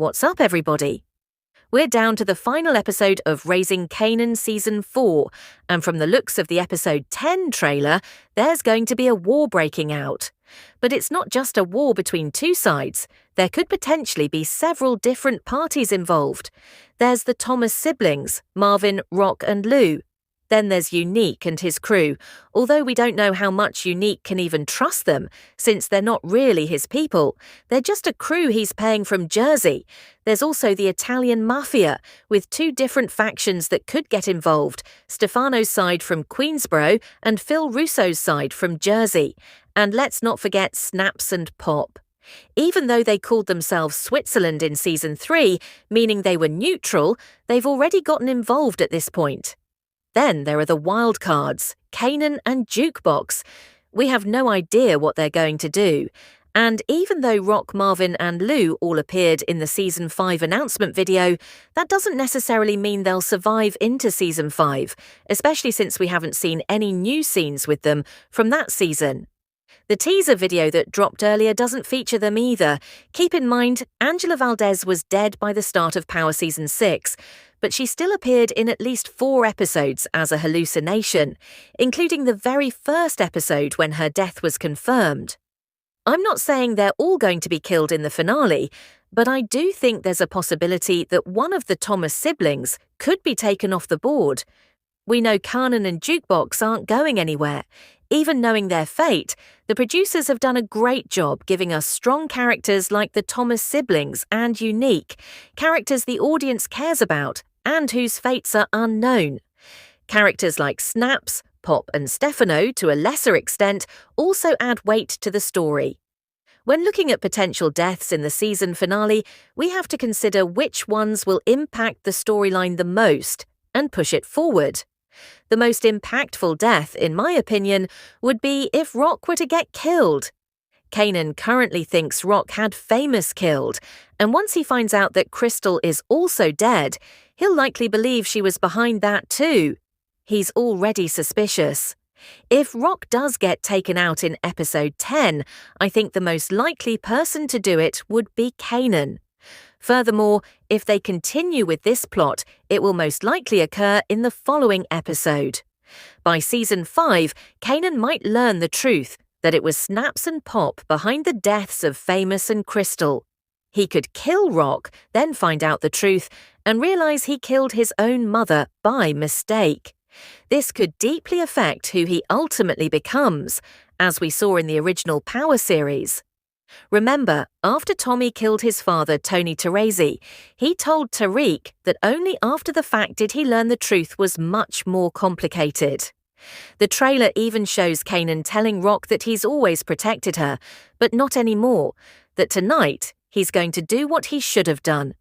What's up, everybody? We're down to the final episode of Raising Kanan Season 4, and from the looks of the Episode 10 trailer, there's going to be a war breaking out. But it's not just a war between two sides. There could potentially be several different parties involved. There's the Thomas siblings, Marvin, Rock and Lou. Then there's Unique and his crew, although we don't know how much Unique can even trust them, since they're not really his people. They're just a crew he's paying from Jersey. There's also the Italian Mafia, with two different factions that could get involved, Stefano's side from Queensboro and Phil Russo's side from Jersey. And let's not forget Snaps and Pop. Even though they called themselves Switzerland in Season 3, meaning they were neutral, they've already gotten involved at this point. Then there are the wild cards, Kanan and Jukebox. We have no idea what they're going to do. And even though Rock, Marvin and Lou all appeared in the Season 5 announcement video, that doesn't necessarily mean they'll survive into Season 5, especially since we haven't seen any new scenes with them from that season. The teaser video that dropped earlier doesn't feature them either. Keep in mind, Angela Valdez was dead by the start of Power Season 6, but she still appeared in at least 4 episodes as a hallucination, including the very first episode when her death was confirmed. I'm not saying they're all going to be killed in the finale, but I do think there's a possibility that one of the Thomas siblings could be taken off the board. We know Kanan and Jukebox aren't going anywhere. Even knowing their fate, the producers have done a great job giving us strong characters like the Thomas siblings and Unique, characters the audience cares about and whose fates are unknown. Characters like Snaps, Pop and Stefano, to a lesser extent, also add weight to the story. When looking at potential deaths in the season finale, we have to consider which ones will impact the storyline the most and push it forward. The most impactful death, in my opinion, would be if Rock were to get killed. Kanan currently thinks Rock had Famous killed, and once he finds out that Crystal is also dead, he'll likely believe she was behind that too. He's already suspicious. If Rock does get taken out in Episode 10, I think the most likely person to do it would be Kanan. Furthermore, if they continue with this plot, it will most likely occur in the following episode. By Season 5, Kanan might learn the truth, that it was Snaps and Pop behind the deaths of Famous and Crystal. He could kill Rock, then find out the truth, and realize he killed his own mother by mistake. This could deeply affect who he ultimately becomes, as we saw in the original Power series. Remember, after Tommy killed his father, Tony Teresi, he told Tariq that only after the fact did he learn the truth was much more complicated. The trailer even shows Kanan telling Rock that he's always protected her, but not anymore, that tonight he's going to do what he should have done.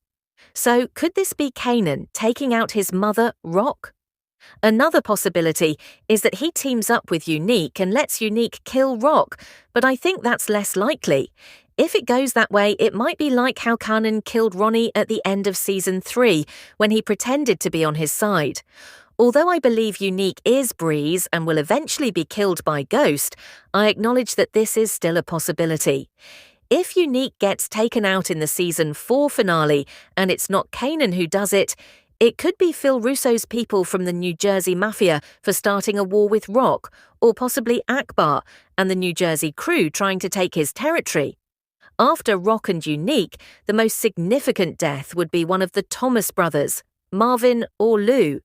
So could this be Kanan taking out his mother, Rock? Another possibility is that he teams up with Unique and lets Unique kill Rock, but I think that's less likely. If it goes that way, it might be like how Kanan killed Ronnie at the end of Season 3, when he pretended to be on his side. Although I believe Unique is Breeze and will eventually be killed by Ghost, I acknowledge that this is still a possibility. If Unique gets taken out in the Season 4 finale and it's not Kanan who does it, it could be Phil Russo's people from the New Jersey Mafia for starting a war with Rock, or possibly Akbar and the New Jersey crew trying to take his territory. After Rock and Unique, the most significant death would be one of the Thomas brothers, Marvin or Lou.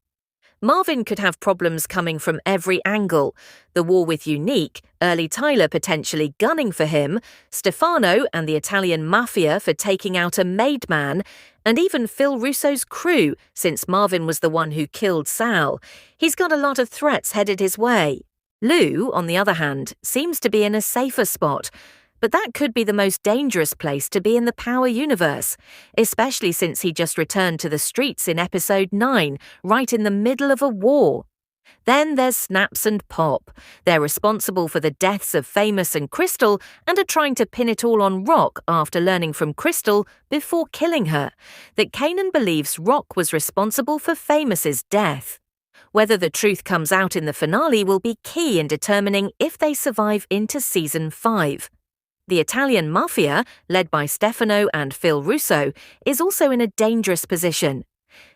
Marvin could have problems coming from every angle. The war with Unique, Early Tyler potentially gunning for him, Stefano and the Italian Mafia for taking out a maid man, and even Phil Russo's crew, since Marvin was the one who killed Sal. He's got a lot of threats headed his way. Lou, on the other hand, seems to be in a safer spot, but that could be the most dangerous place to be in the Power universe, especially since he just returned to the streets in Episode 9, right in the middle of a war. Then there's Snaps and Pop. They're responsible for the deaths of Famous and Crystal and are trying to pin it all on Rock after learning from Crystal, before killing her, that Kanan believes Rock was responsible for Famous's death. Whether the truth comes out in the finale will be key in determining if they survive into Season 5. The Italian Mafia, led by Stefano and Phil Russo, is also in a dangerous position.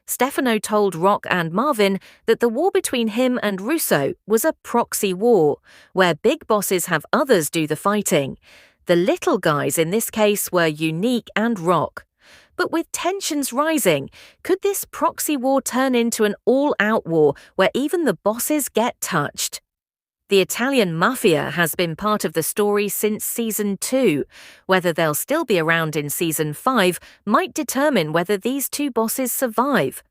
Stefano told Rock and Marvin that the war between him and Russo was a proxy war, where big bosses have others do the fighting. The little guys in this case were Unique and Rock. But with tensions rising, could this proxy war turn into an all-out war where even the bosses get touched? The Italian Mafia has been part of the story since Season 2. Whether they'll still be around in Season 5 might determine whether these two bosses survive.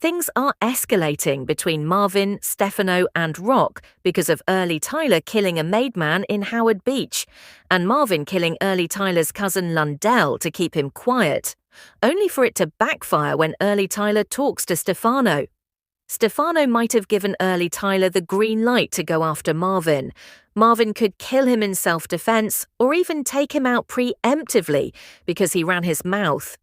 Things are escalating between Marvin, Stefano and Rock because of Early Tyler killing a maidman in Howard Beach, and Marvin killing Early Tyler's cousin Lundell to keep him quiet, only for it to backfire when Early Tyler talks to Stefano. Stefano might have given Early Tyler the green light to go after Marvin. Marvin could kill him in self-defense or even take him out preemptively because he ran his mouth.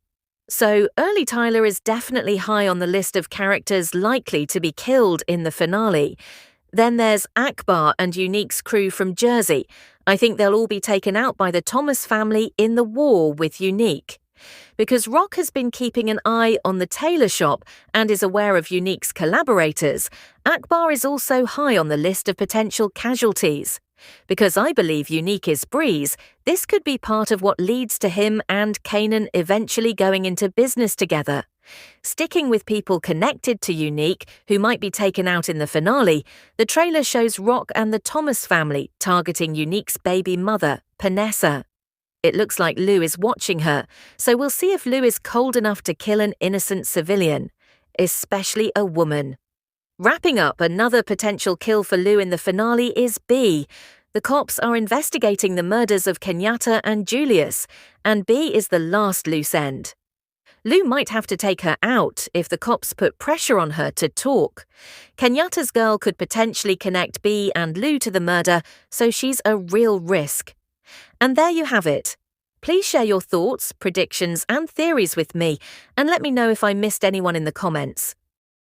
So Early Tyler is definitely high on the list of characters likely to be killed in the finale. Then there's Akbar and Unique's crew from Jersey. I think they'll all be taken out by the Thomas family in the war with Unique. Because Rock has been keeping an eye on the tailor shop and is aware of Unique's collaborators, Akbar is also high on the list of potential casualties. Because I believe Unique is Breeze, this could be part of what leads to him and Kanan eventually going into business together. Sticking with people connected to Unique who might be taken out in the finale, the trailer shows Rock and the Thomas family targeting Unique's baby mother, Panessa. It looks like Lou is watching her, so we'll see if Lou is cold enough to kill an innocent civilian, especially a woman. Wrapping up, another potential kill for Lou in the finale is B. The cops are investigating the murders of Kenyatta and Julius, and B is the last loose end. Lou might have to take her out if the cops put pressure on her to talk. Kenyatta's girl could potentially connect B and Lou to the murder, so she's a real risk. And there you have it. Please share your thoughts, predictions and theories with me, and let me know if I missed anyone in the comments.